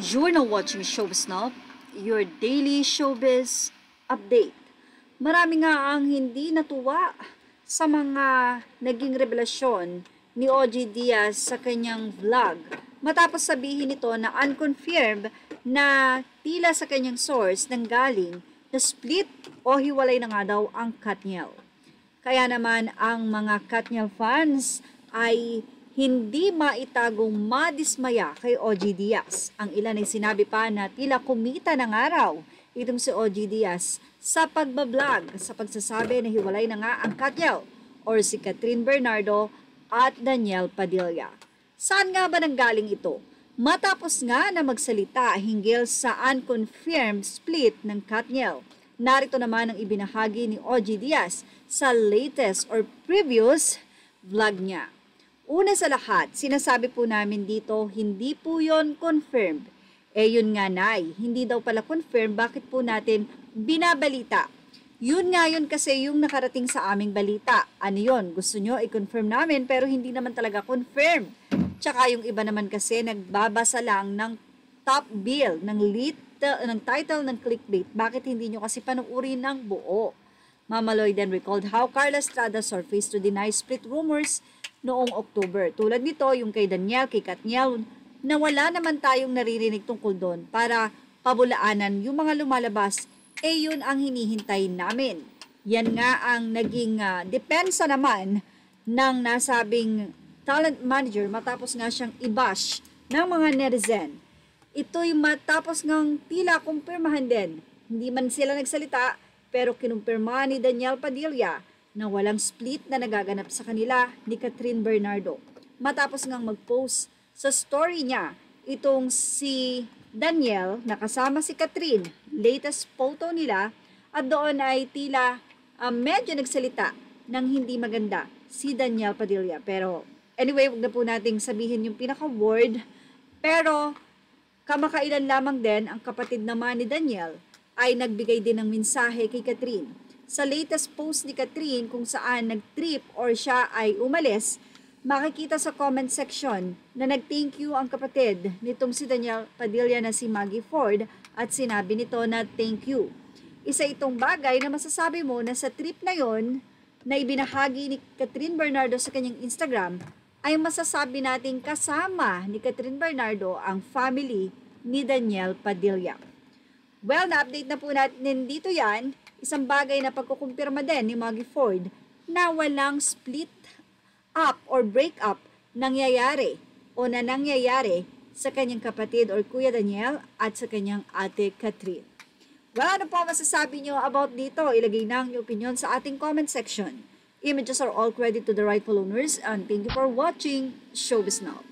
You're now watching Showbiz Now, your daily showbiz update. Marami nga ang hindi natuwa sa mga naging revelasyon ni OG Diaz sa kanyang vlog matapos sabihin nito na unconfirmed na tila sa kanyang source nang galing na split o hiwalay na nga daw ang Katniel. Kaya naman ang mga Katniel fans ay hindi maitagong madismaya kay OG Diaz. Ang ilan ay sinabi pa na tila kumita ng araw itong si OG Diaz sa pagbablog sa pagsasabi na hiwalay na nga ang Katniel or si Catherine Bernardo at Danielle Padilla. Saan nga ba nanggaling ito? Matapos nga na magsalita hinggil sa unconfirmed split ng Katniel, narito naman ang ibinahagi ni OG Diaz sa latest or previous vlog niya. Una sa lahat, sinasabi po namin dito, hindi po yon confirmed. Yun nga nay, hindi daw pala confirmed, bakit po natin binabalita? Yun nga yun kasi yung nakarating sa aming balita. Ano yun? Gusto nyo i-confirm namin pero hindi naman talaga confirmed. Tsaka yung iba naman kasi nagbabasa lang ng top bill, ng title ng clickbait. Bakit hindi nyo kasi panuuri ng buo? Mama Lloyd then recalled how Carla Estrada surfaced to deny split rumors noong October. Tulad nito, yung kay Danielle, kay Katniel, na wala naman tayong naririnig tungkol doon para pabulaanan yung mga lumalabas, yun ang hinihintay namin. Yan nga ang naging depensa naman ng nasabing talent manager matapos nga siyang i-bash ng mga netizen. Ito'y matapos ngang tila kumpirmahan din. Hindi man sila nagsalita, pero kinumpirma ni Danielle Padilla na walang split na nagaganap sa kanila ni Catherine Bernardo. Matapos ngang mag-post sa story niya, itong si Danielle na kasama si Catherine, latest photo nila, at doon ay tila medyo nagsalita ng hindi maganda si Danielle Padilla. Pero anyway, wag na po nating sabihin yung pinaka-word. Pero kamakailan lamang din ang kapatid naman ni Danielle ay nagbigay din ng mensahe kay Catherine. Sa latest post ni Catherine kung saan nag-trip or siya ay umalis, makikita sa comment section na nag-thank you ang kapatid nitong si Danielle Padilla na si Maggie Ford at sinabi nito na thank you. Isa itong bagay na masasabi mo na sa trip na yon na ibinahagi ni Catherine Bernardo sa kanyang Instagram ay masasabi nating kasama ni Catherine Bernardo ang family ni Danielle Padilla. Well, na-update na po natin dito yan. Isang bagay na pagkukumpirma din ni Maggie Ford na walang split up or break up nangyayari sa kanyang kapatid or Kuya Daniel at sa kanyang ate Catherine. Well, ano po masasabi nyo about dito? Ilagay na ang opinion sa ating comment section. Images are all credit to the rightful owners and thank you for watching Showbiz Now.